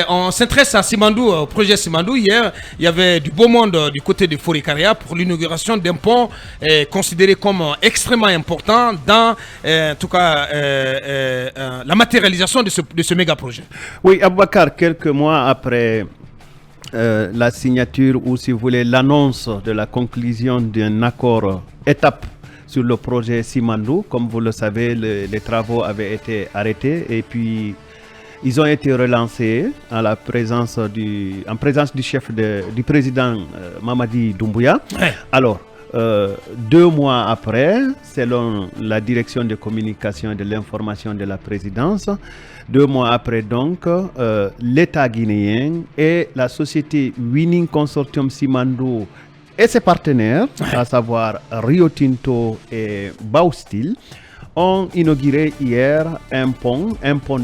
on s'intéresse à Simandou, au projet Simandou. Hier, il y avait du beau monde du côté de Forécaria pour l'inauguration d'un pont considéré comme extrêmement important dans, en tout cas, la matérialisation de ce méga projet. Oui, Aboubakar, quelques mois après la signature ou, si vous voulez, l'annonce de la conclusion d'un accord étape sur le projet Simandou, comme vous le savez, les travaux avaient été arrêtés et puis ils ont été relancés en présence du chef du président Mamadi Doumbouya. Ouais. Alors, 2 mois après, selon la direction de communication et de l'information de la présidence, 2 mois après donc, l'État guinéen et la société Winning Consortium Simandou et ses partenaires, à savoir Rio Tinto et Baustil, ont inauguré hier un pont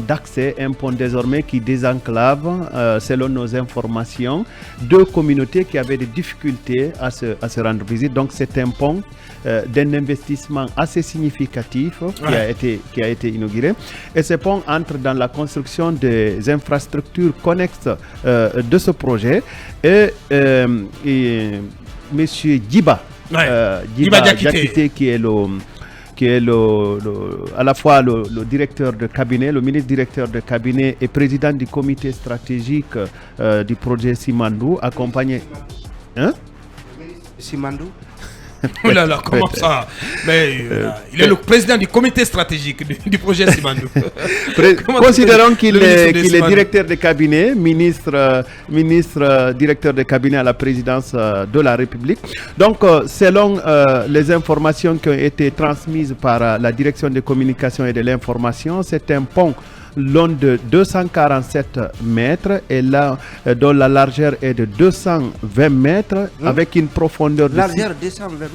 d'accès, un pont désormais qui désenclave, selon nos informations, 2 communautés qui avaient des difficultés à se rendre visite. Donc c'est un pont d'un investissement assez significatif qui a été inauguré. Et ce pont entre dans la construction des infrastructures connexes de ce projet. Et Monsieur Djiba Diakité, qui est à la fois le directeur de cabinet, le ministre directeur de cabinet et président du comité stratégique du projet Simandou, accompagné. Simandou. Oh là là, comment ça? Mais il est le président du comité stratégique du projet Simandou. Considérons qu'il est directeur de cabinet, ministre directeur de cabinet à la présidence de la République. Donc, selon les informations qui ont été transmises par la direction de communication et de l'information, c'est un pont long de 247 mètres et là, dont la largeur est de 220 mètres avec une profondeur de... Largeur 220 mètres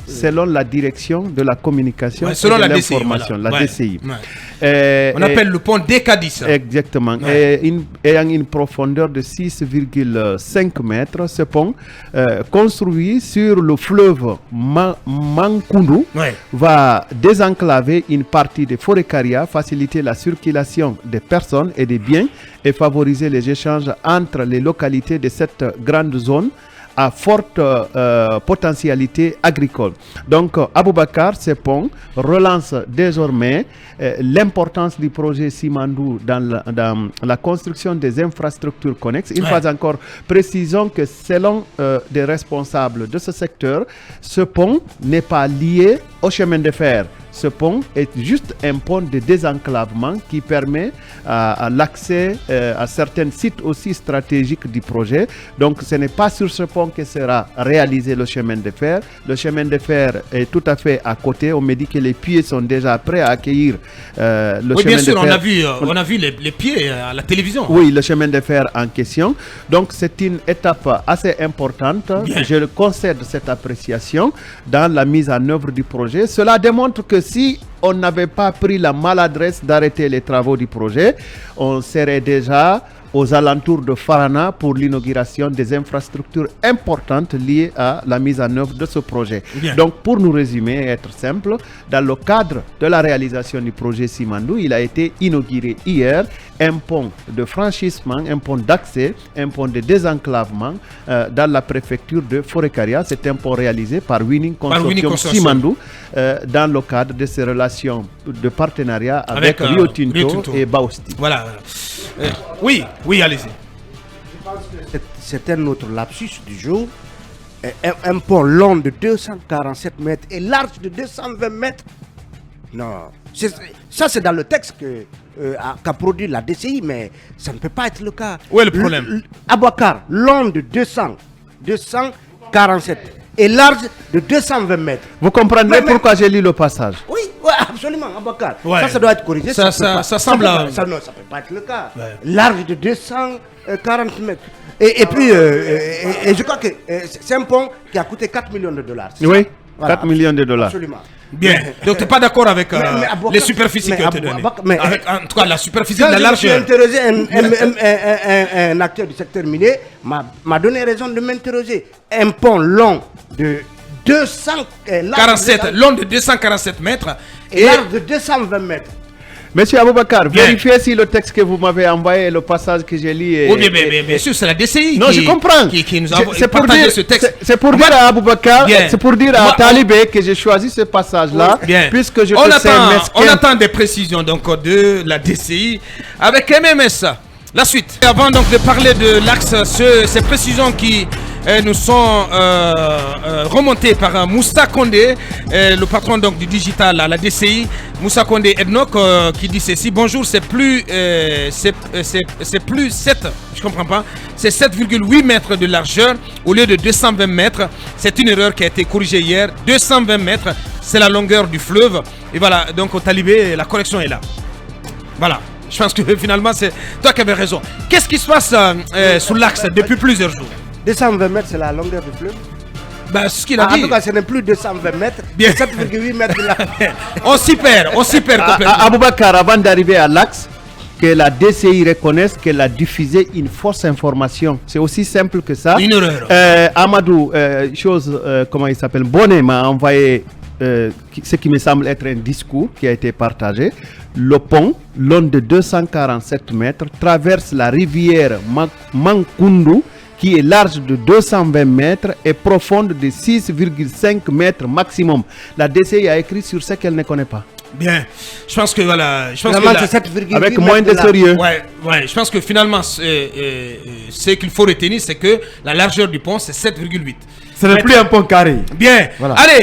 selon la direction de la communication et selon de l'information, la DCI. On appelle le pont DK10. Exactement. Et ayant une profondeur de 6,5 mètres, ce pont, construit sur le fleuve Mankoundou, va désenclaver une partie de Forécaria, faciliter la circulation des personnes et des biens et favoriser les échanges entre les localités de cette grande zone à forte potentialité agricole. Donc, Aboubakar, ce pont relance désormais l'importance du projet Simandou dans la construction des infrastructures connexes. Une fois encore, précisons que selon des responsables de ce secteur, ce pont n'est pas lié au chemin de fer. Ce pont est juste un pont de désenclavement qui permet l'accès à certains sites aussi stratégiques du projet. Donc ce n'est pas sur ce pont que sera réalisé le chemin de fer. Le chemin de fer est tout à fait à côté. On me dit que les pieds sont déjà prêts à accueillir le chemin de fer. Oui, bien sûr, on a vu les pieds à la télévision. Oui, le chemin de fer en question. Donc c'est une étape assez importante. Bien. Je concède cette appréciation dans la mise en œuvre du projet. Cela démontre que si on n'avait pas pris la maladresse d'arrêter les travaux du projet, on serait déjà aux alentours de Farana pour l'inauguration des infrastructures importantes liées à la mise en œuvre de ce projet. Bien. Donc, pour nous résumer et être simple, dans le cadre de la réalisation du projet Simandou, il a été inauguré hier un pont de franchissement, un pont d'accès, un pont de désenclavement dans la préfecture de Forécaria. C'est un pont réalisé par Winning Consortium Simandou dans le cadre de ses relations de partenariat avec Rio Tinto et Baustil. Voilà. Oui, allez-y. Je pense que c'est un autre lapsus du jour. Un pont long de 247 mètres et large de 220 mètres. Non, ça c'est dans le texte qu'a produit la DCI, mais ça ne peut pas être le cas. Où est le problème? Aboubakar, long de 247 et large de 220 mètres. Vous comprendrez pourquoi j'ai lu le passage? Oui, absolument, Aboubakar. Ça doit être corrigé. Ça semble... non, ça ne peut pas être le cas. Large de 240 mètres. Et puis, je crois que c'est un pont qui a coûté 4 millions de dollars. Oui, voilà, 4 millions de dollars. Absolument. Bien, donc tu n'es pas d'accord avec les superficies qui ont été données. En tout cas, la superficie de la largeur. Quand j'ai interrogé un acteur du secteur minier, m'a donné raison de m'interroger. Un pont long de 247 long de 247 mètres et large de 220 mètres. Monsieur Aboubakar, vérifiez si le texte que vous m'avez envoyé, le passage que j'ai lu est... Oui, bien sûr, c'est la DCI non, je comprends. Qui nous a partagé ce texte. C'est pour dire à Aboubakar, c'est pour dire à Talibé que j'ai choisi ce passage-là, puisque je on attend des précisions donc de la DCI avec MMS. La suite. Avant donc de parler de l'axe, ces précisions qui nous sont remontées par Moussa Kondé, le patron donc du digital à la DCI. Moussa Kondé Ednok qui dit ceci: bonjour, c'est plus 7, je comprends pas, c'est 7,8 mètres de largeur au lieu de 220 mètres. C'est une erreur qui a été corrigée hier. 220 mètres, c'est la longueur du fleuve. Et voilà, donc au Talibé, la correction est là. Voilà. Je pense que finalement, c'est toi qui avais raison. Qu'est-ce qui se passe sous l'axe depuis plusieurs jours? 220 mètres, c'est la longueur du fleuve. Ben, c'est ce qu'il a dit. En tout cas, ce n'est plus 220 mètres, bien. 7,8 mètres là. on s'y perd complètement. Aboubakar, avant d'arriver à l'axe, que la DCI reconnaisse qu'elle a diffusé une fausse information. C'est aussi simple que ça. Une erreur. Amadou, comment il s'appelle, Bonnet m'a envoyé ce qui me semble être un discours qui a été partagé. Le pont, long de 247 mètres, traverse la rivière Mankundu, qui est large de 220 mètres et profonde de 6,5 mètres maximum. La DCI a écrit sur ce qu'elle ne connaît pas. Bien, je pense que voilà, avec moins de sérieux. Ouais, je pense que finalement, ce qu'il faut retenir, c'est que la largeur du pont, c'est 7,8. Ce n'est plus un pont carré. Bien, voilà. Allez.